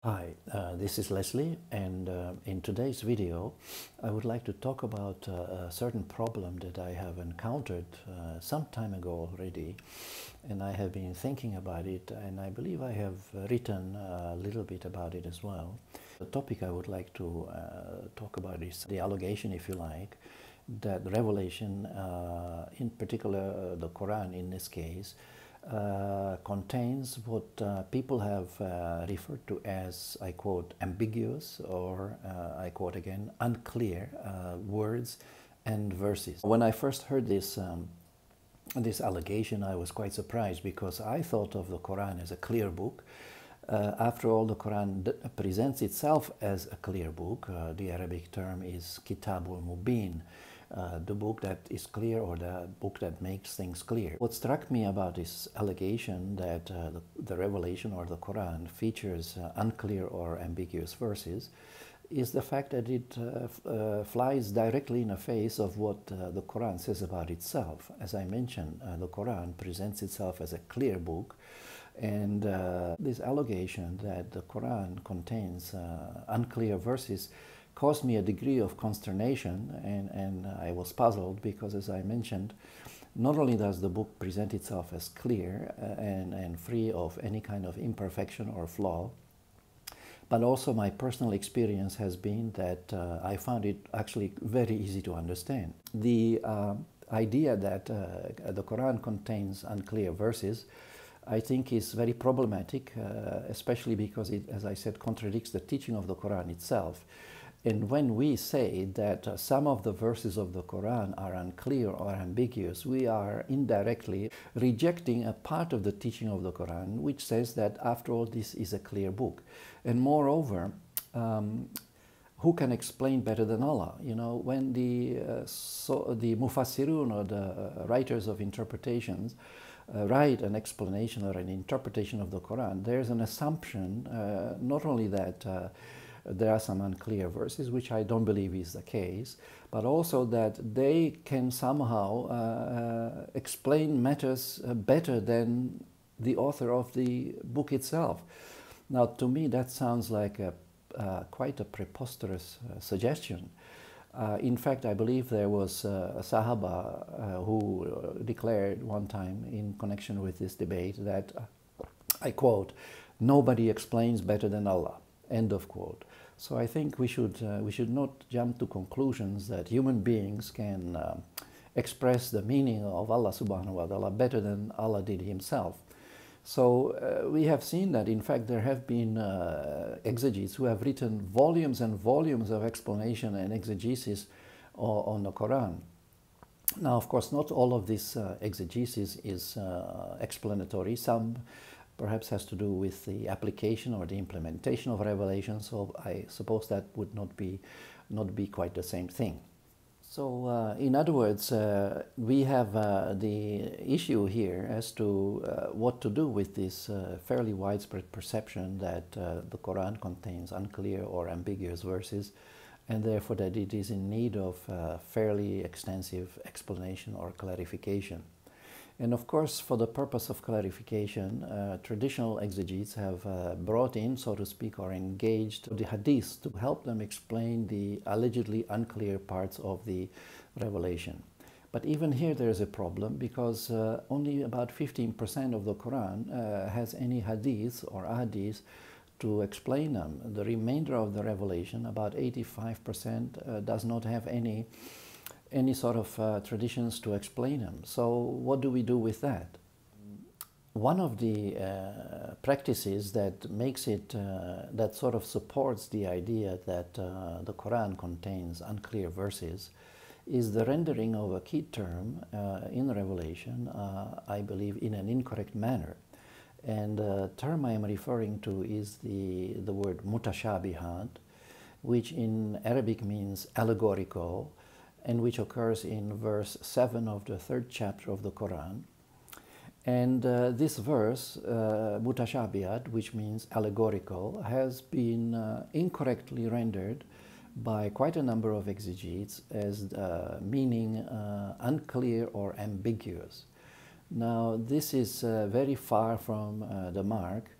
Hi, this is Leslie, and in today's video I would like to talk about a certain problem that I have encountered some time ago already, and I have been thinking about it, and I believe I have written a little bit about it as well. The topic I would like to talk about is the allegation, if you like, that Revelation, in particular the Quran in this case, contains what people have referred to as, I quote, ambiguous, or I quote again, unclear words and verses. When I first heard this allegation, I was quite surprised because I thought of the Quran as a clear book. After all, the Quran presents itself as a clear book. The Arabic term is Kitabul Mubin, the book that is clear, or the book that makes things clear. What struck me about this allegation that the Revelation or the Quran features unclear or ambiguous verses is the fact that it flies directly in the face of what the Quran says about itself. As I mentioned, the Quran presents itself as a clear book, and this allegation that the Quran contains unclear verses caused me a degree of consternation, and I was puzzled because, as I mentioned, not only does the book present itself as clear and free of any kind of imperfection or flaw, but also my personal experience has been that I found it actually very easy to understand. The idea that the Quran contains unclear verses, I think, is very problematic, especially because it, as I said, contradicts the teaching of the Quran itself. And when we say that some of the verses of the Quran are unclear or ambiguous, we are indirectly rejecting a part of the teaching of the Quran, which says that, after all, this is a clear book. And moreover, who can explain better than Allah? You know, when the Mufassirun, or the writers of interpretations, write an explanation or an interpretation of the Quran, there's an assumption not only that there are some unclear verses, which I don't believe is the case, but also that they can somehow explain matters better than the author of the book itself. Now, to me, that sounds like quite a preposterous suggestion. In fact, I believe there was a Sahaba who declared one time in connection with this debate that, I quote, "Nobody explains better than Allah," end of quote. So I think we should not jump to conclusions that human beings can express the meaning of Allah subhanahu wa ta'ala better than Allah did himself. So we have seen that, in fact, there have been exegetes who have written volumes and volumes of explanation and exegesis on the Quran. Now, of course, not all of this exegesis is explanatory. Some perhaps has to do with the application or the implementation of revelation, so I suppose that would not be quite the same thing. So in other words, we have the issue here as to what to do with this fairly widespread perception that the Quran contains unclear or ambiguous verses, and therefore that it is in need of fairly extensive explanation or clarification. And of course, for the purpose of clarification, traditional exegetes have brought in, so to speak, or engaged the hadiths to help them explain the allegedly unclear parts of the revelation. But even here there is a problem, because only about 15% of the Quran has any hadiths or ahadith to explain them. The remainder of the revelation, about 85%, does not have any sort of traditions to explain them. So what do we do with that? One of the practices that makes it, that sort of supports the idea that the Quran contains unclear verses, is the rendering of a key term in Revelation, I believe, in an incorrect manner. And the term I am referring to is the word mutashabihat, which in Arabic means allegorical, and which occurs in verse 7 of the 3rd chapter of the Quran. And this verse, mutashabihat, which means allegorical, has been incorrectly rendered by quite a number of exegetes as meaning unclear or ambiguous. Now, this is very far from the mark,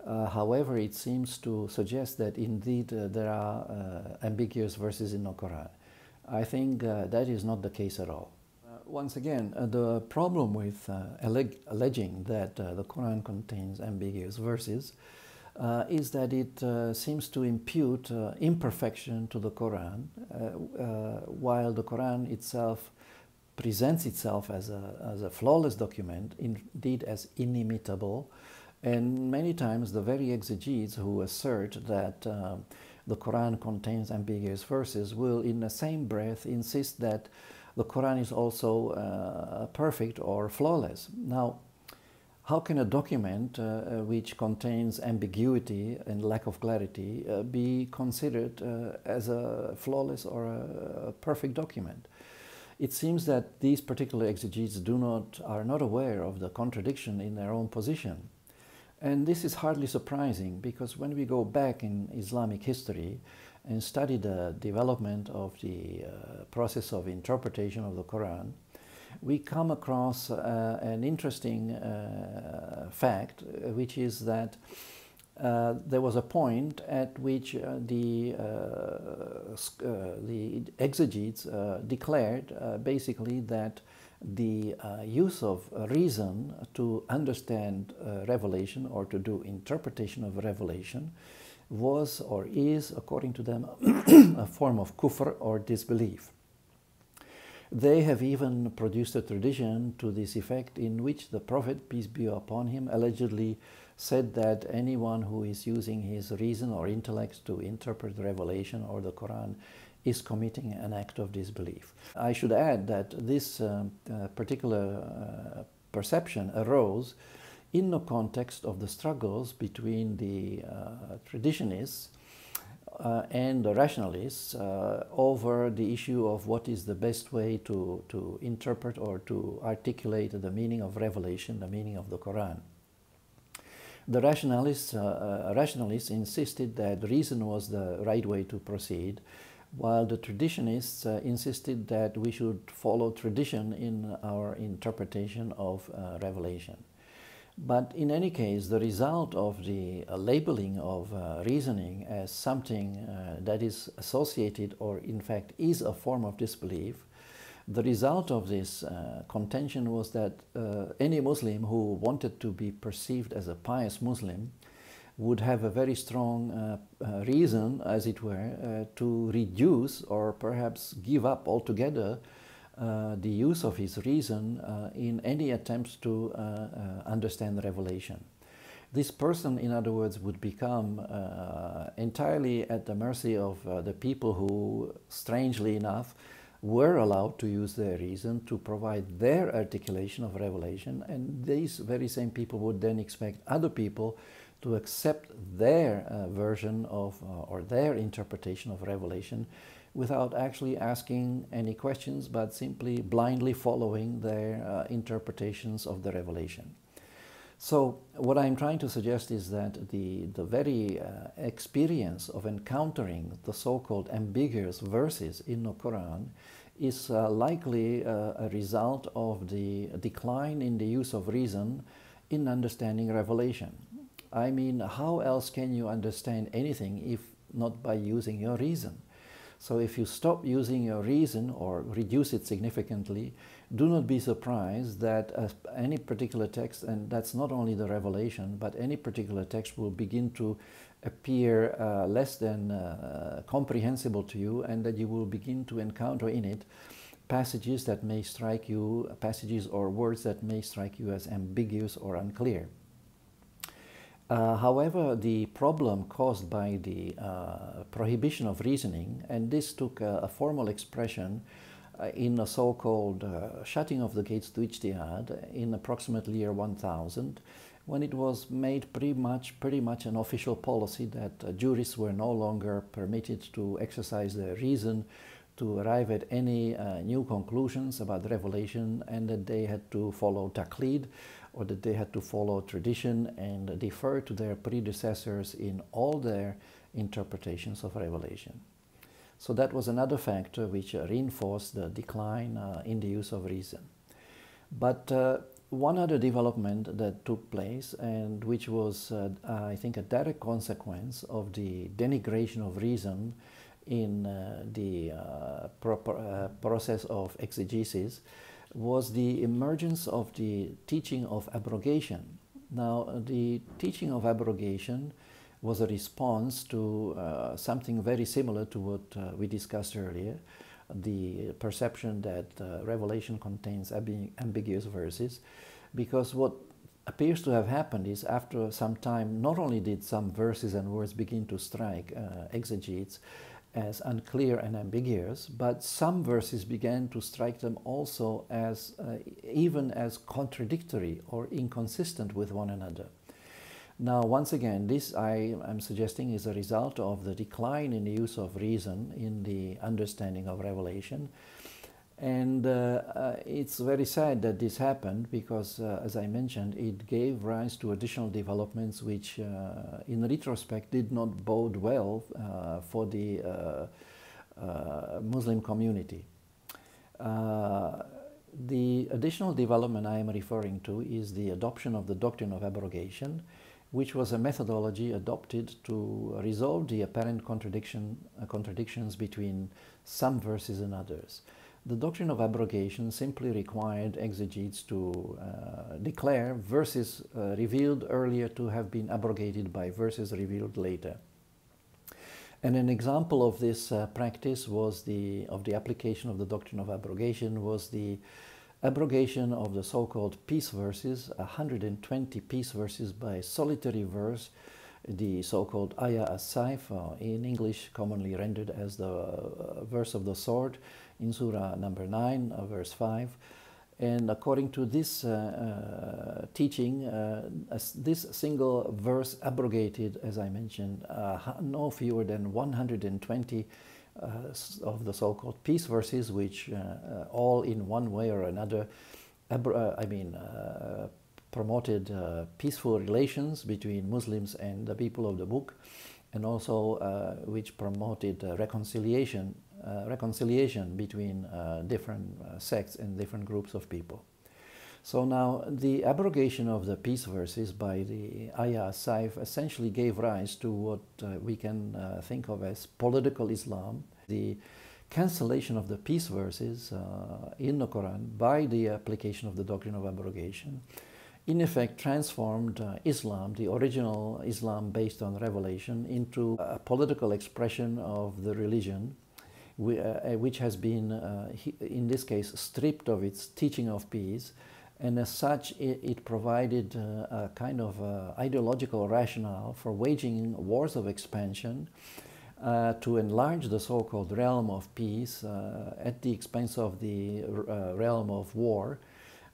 However, it seems to suggest that indeed there are ambiguous verses in the Quran. I think that is not the case at all. Once again, the problem with alleging that the Quran contains ambiguous verses is that it seems to impute imperfection to the Quran, while the Quran itself presents itself as a flawless document, indeed as inimitable. And many times the very exegetes who assert that the Quran contains ambiguous verses will in the same breath insist that the Quran is also perfect or flawless. Now, how can a document which contains ambiguity and lack of clarity be considered as a flawless or a perfect document? It seems that these particular exegetes are not aware of the contradiction in their own position. And this is hardly surprising, because when we go back in Islamic history and study the development of the process of interpretation of the Quran, we come across an interesting fact, which is that there was a point at which the exegetes declared basically that the use of reason to understand revelation or to do interpretation of revelation was or is, according to them, a form of kufr or disbelief. They have even produced a tradition to this effect in which the Prophet, peace be upon him, allegedly said that anyone who is using his reason or intellect to interpret revelation or the Quran is committing an act of disbelief. I should add that this particular perception arose in the context of the struggles between the traditionists and the rationalists over the issue of what is the best way to interpret or to articulate the meaning of revelation, the meaning of the Quran. The rationalists insisted that reason was the right way to proceed, while the traditionists insisted that we should follow tradition in our interpretation of revelation. But in any case, the result of the labeling of reasoning as something that is associated or in fact is a form of disbelief, the result of this contention was that any Muslim who wanted to be perceived as a pious Muslim would have a very strong reason, as it were, to reduce or perhaps give up altogether the use of his reason in any attempt to understand revelation. This person, in other words, would become entirely at the mercy of the people who, strangely enough, were allowed to use their reason to provide their articulation of revelation, and these very same people would then expect other people to accept their version of or their interpretation of revelation without actually asking any questions, but simply blindly following their interpretations of the revelation. So what I'm trying to suggest is that the very experience of encountering the so-called ambiguous verses in the Quran is likely a result of the decline in the use of reason in understanding revelation. I mean, how else can you understand anything if not by using your reason? So if you stop using your reason or reduce it significantly, do not be surprised that any particular text, and that's not only the revelation, but any particular text will begin to appear less than comprehensible to you, and that you will begin to encounter in it passages that may strike you, passages or words that may strike you as ambiguous or unclear. However, the problem caused by the prohibition of reasoning, and this took a formal expression in a so-called shutting of the gates to ijtihad in approximately year 1000, when it was made pretty much an official policy that jurists were no longer permitted to exercise their reason to arrive at any new conclusions about revelation, and that they had to follow taqlid, or that they had to follow tradition and defer to their predecessors in all their interpretations of revelation. So that was another factor which reinforced the decline in the use of reason. But one other development that took place, and which was, I think, a direct consequence of the denigration of reason in the process of exegesis, was the emergence of the teaching of abrogation. Now, the teaching of abrogation was a response to something very similar to what we discussed earlier, the perception that Revelation contains ambiguous verses, because what appears to have happened is, after some time, not only did some verses and words begin to strike exegetes as unclear and ambiguous, but some verses began to strike them also as even as contradictory or inconsistent with one another. Now, once again, this, I am suggesting, is a result of the decline in the use of reason in the understanding of Revelation. And it's very sad that this happened, because, as I mentioned, it gave rise to additional developments which, in retrospect, did not bode well for the Muslim community. The additional development I am referring to is the adoption of the doctrine of abrogation, which was a methodology adopted to resolve the apparent contradictions between some verses and others. The doctrine of abrogation simply required exegetes to declare verses revealed earlier to have been abrogated by verses revealed later. And an example of this practice was the application of the doctrine of abrogation was the abrogation of the so-called peace verses, 120 peace verses by solitary verse, the so-called ayah as-saif, in English commonly rendered as the verse of the sword, in Surah number 9, verse 5. And according to this teaching, this single verse abrogated, as I mentioned, no fewer than 120 of the so-called peace verses, which all in one way or another promoted peaceful relations between Muslims and the people of the book, and also which promoted reconciliation between different sects and different groups of people. So now the abrogation of the peace verses by the ayah as-saif essentially gave rise to what we can think of as political Islam. The cancellation of the peace verses in the Quran by the application of the doctrine of abrogation in effect transformed Islam, the original Islam based on revelation, into a political expression of the religion, which has been, in this case, stripped of its teaching of peace. And as such, it provided a kind of ideological rationale for waging wars of expansion to enlarge the so-called realm of peace at the expense of the realm of war,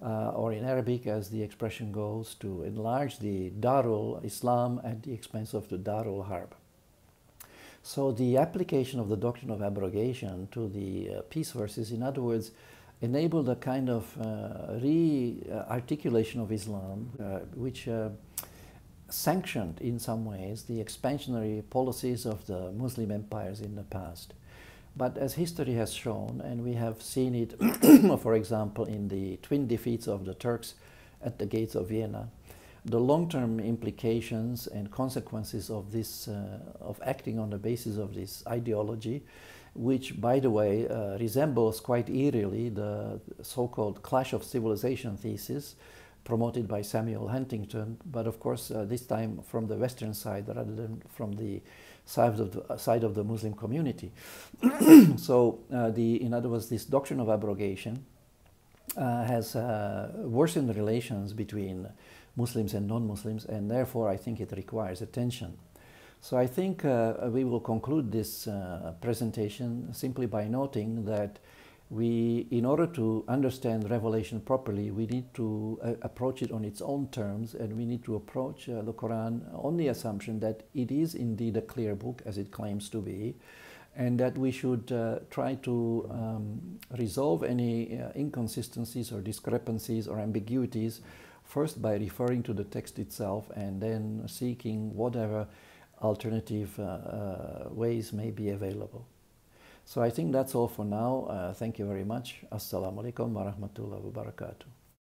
or in Arabic, as the expression goes, to enlarge the Darul Islam at the expense of the Darul Harb. So the application of the doctrine of abrogation to the peace verses, in other words, enabled a kind of re-articulation of Islam, which sanctioned in some ways the expansionary policies of the Muslim empires in the past. But as history has shown, and we have seen it, for example, in the twin defeats of the Turks at the gates of Vienna, the long-term implications and consequences of this, of acting on the basis of this ideology, which, by the way, resembles quite eerily the so-called clash of civilization thesis promoted by Samuel Huntington, but of course this time from the Western side rather than from the side of the Muslim community. So, in other words, this doctrine of abrogation has worsened the relations between Muslims and non-Muslims, and therefore I think it requires attention. So I think we will conclude this presentation simply by noting that in order to understand Revelation properly, we need to approach it on its own terms, and we need to approach the Quran on the assumption that it is indeed a clear book, as it claims to be, and that we should try to resolve any inconsistencies or discrepancies or ambiguities first by referring to the text itself, and then seeking whatever alternative ways may be available. So I think that's all for now. Thank you very much. Assalamu alaikum wa rahmatullahi wa barakatuh.